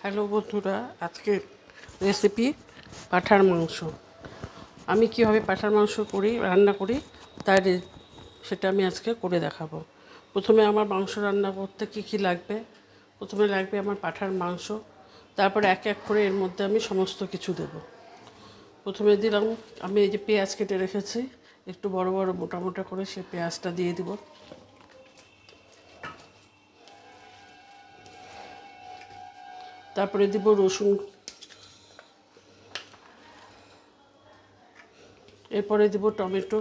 Hello বন্ধুরা, আজকে recipe পাঁঠার মাংস। আমি কীভাবে পাঁঠার মাংস রান্না করি সেটা আমি আজকে করে দেখাবো। প্রথমে আমার মাংস রান্না করতে কী লাগবে, প্রথমে লাগবে আমার পাঁঠার মাংস। তারপরে এক এক করে এর মধ্যে আমি সমস্ত কিছু দেব। প্রথমে দিলাম আমি এই যে পেঁয়াজ কেটে রেখেছি, একটু বড় বড় মোটা মোটা করে সে পেঁয়াজটা দিয়ে দিব। তারপরে দিব রসুন, এরপরে দিব টমেটো,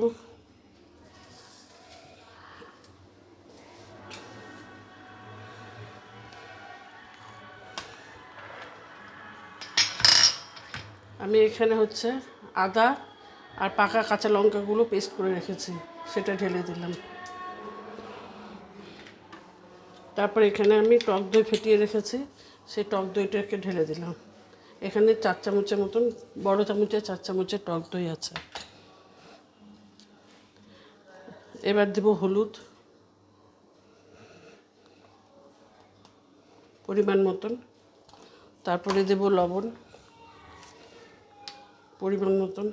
আমি এখানে আদা আর পাকা কাঁচা লঙ্কাগুলো পেস্ট করে রেখেছি, সেটা ঢেলে দিলাম। তারপর এখানে আমি টক দই ফেটিয়ে রেখেছি, সেই টক দইটাকে ঢেলে দিলাম। এখানে 4 চামচের মতন, বড় চামচের 4 চামচের টক দই আছে। এবার দেব হলুদ পরিমাণ মতন, তারপরে দেব লবণ পরিমাণ মতন,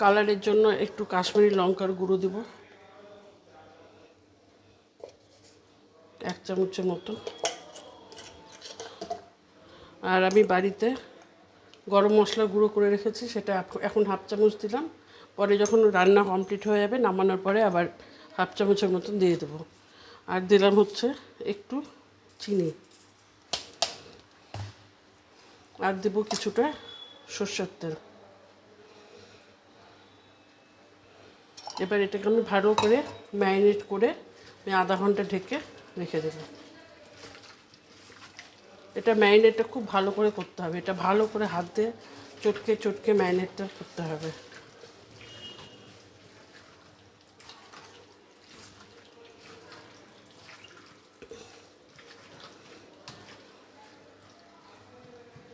কালারের জন্য একটু কাশ্মীরি লঙ্কার গুঁড়ো দেব 1 চামচের মতো। আর আমি বাড়িতে গরম মশলা গুঁড়ো করে রেখেছি, সেটা এখন 1/2 চামচ দিলাম। পরে যখন রান্না কমপ্লিট হয়ে যাবে, নামানোর পরে আবার 1/2 চামচের মতন দিয়ে দেবো। আর দিলাম একটু চিনি, আর দেবো কিছুটা সরষের তেল। এবার এটাকে আমি ভালো করে ম্যারিনেট করে আমি আধা ঘন্টা ঢেকে রেখে দেব। এটা ম্যারিনেটটা খুব ভালো করে করতে হবে, এটা ভালো করে হাত দিয়ে চটকে চটকে ম্যারিনেটটা করতে হবে।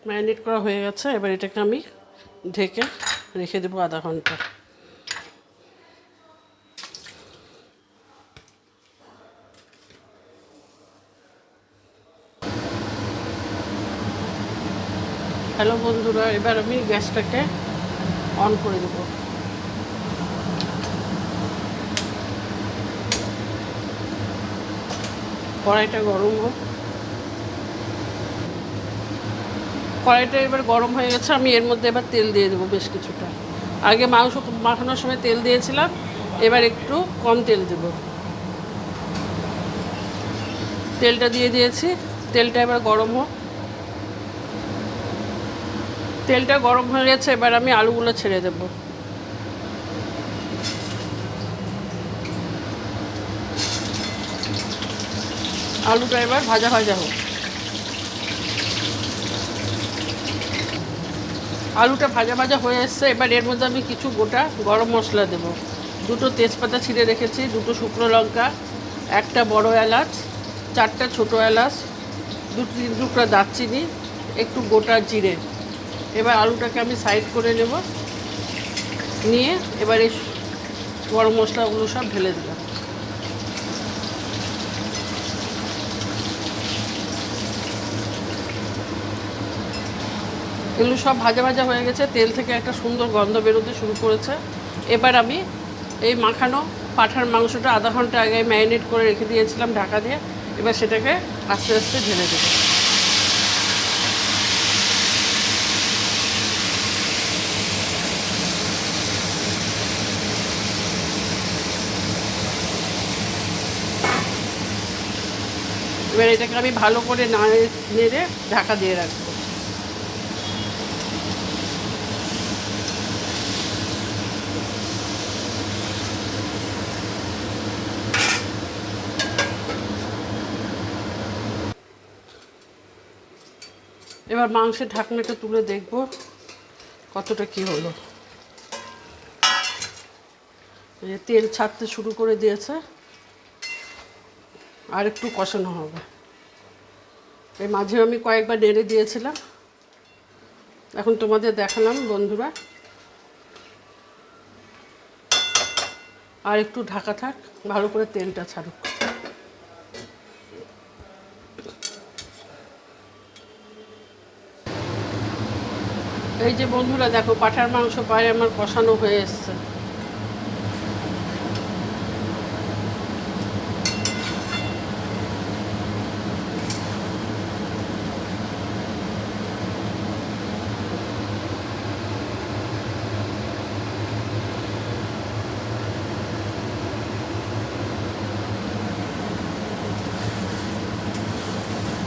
ম্যারিনেট করা হয়ে গেছে, এবার এটাকে আমি ঢেকে রেখে দেবো আধা ঘন্টা। হ্যালো বন্ধুরা, এবার আমি গ্যাসটাকে অন করে দেব। কড়াইটা গরম হোক। কড়াইটা এবার গরম হয়ে গেছে, আমি এর মধ্যে এবার তেল দিয়ে দেবো বেশ কিছুটা। আগে মাংস মাখানোর সময় তেল দিয়েছিলাম, এবার একটু কম তেল দেব। তেলটা দিয়ে দিয়েছি, তেলটা এবার গরম হোক। তেলটা গরম হয়ে গেছে, এবার আমি আলুগুলো ছেড়ে দেব। আলুটা এবার ভাজা ভাজা হোক। আলুটা ভাজা ভাজা হয়ে এসছে, এবার এর মধ্যে আমি কিছু গোটা গরম মশলা দেব। 2টো তেজপাতা ছিঁড়ে রেখেছি, 2টো শুকনো লঙ্কা, 1টা বড় এলাচ, 4টা ছোটো এলাচ, 2-3 টুকরা দারচিনি, একটু গোটা জিরে। এবার আলুটাকে আমি সাইড করে নেব, নিয়ে এবার এই গরম মশলাগুলো সব ঢেলে দিলাম। এগুলো সব ভাজা ভাজা হয়ে গেছে, তেল থেকে একটা সুন্দর গন্ধ বেরোতে শুরু করেছে। এবার আমি এই মাখানো পাঁঠার মাংসটা আধা ঘন্টা আগে ম্যারিনেট করে রেখে দিয়েছিলাম ঢাকা দিয়ে, এবার সেটাকে আস্তে আস্তে ঢেলে দেবো। এবার এটাকে আমি ভালো করে নেড়ে ঢাকা দিয়ে রাখবো। এবার মাংসের ঢাকনাটা তুলে দেখব কতটা কি হলো। তেল ছাড়তে শুরু করে দিয়েছে, আর একটু কষানো হবে। এই মাঝে আমি কয়েকবার নেড়ে দিয়েছিলাম, এখন তোমাদের দেখালাম বন্ধুরা। আর একটু ঢাকা থাক, ভালো করে তেলটা ছাড়ুক। এই যে বন্ধুরা দেখো, পাঁঠার মাংস প্রায় আমার কষানো হয়ে এসছে।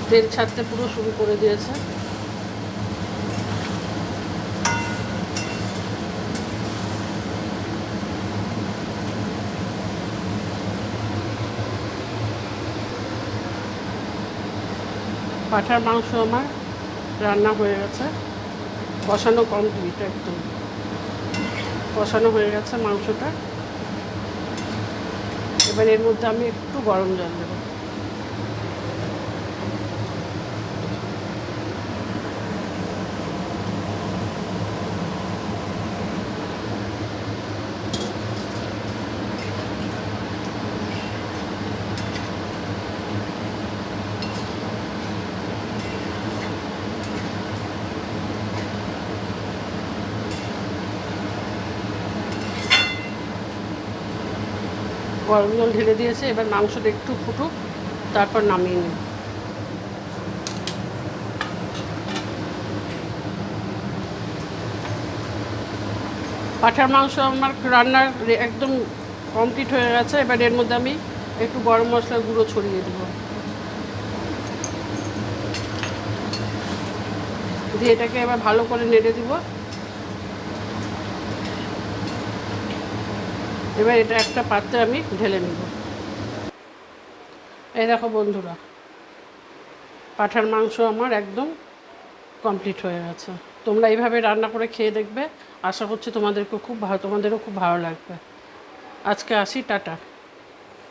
তেল ছাড়তে পুরো শুরু করে দিয়েছে। পাঁঠার মাংস আমার রান্না হয়ে গেছে, কষানো কমপ্লিট, একদম কষানো হয়ে গেছে মাংসটা। এবার এর মধ্যে আমি একটু গরম জল দেবো। গরম জল ঢেলে দিয়েছে, এবার মাংসটা একটু ফুটুক, তারপর নামিয়ে নিই। পাঁঠার মাংস আমার রান্নার একদম কমপ্লিট হয়ে গেছে। এবার এর মধ্যে আমি একটু গরম মশলার গুঁড়ো ছড়িয়ে দেবো, দিয়ে এটাকে এবার ভালো করে নেড়ে দিব। এবার এটা একটা পাত্রে আমি ঢেলে নিব। এই দেখো বন্ধুরা, পাঁঠার মাংস আমার একদম কমপ্লিট হয়ে গেছে। তোমরা এইভাবে রান্না করে খেয়ে দেখবে, আশা করছি তোমাদেরও খুব ভালো লাগবে। আজকে আসি, টাটা।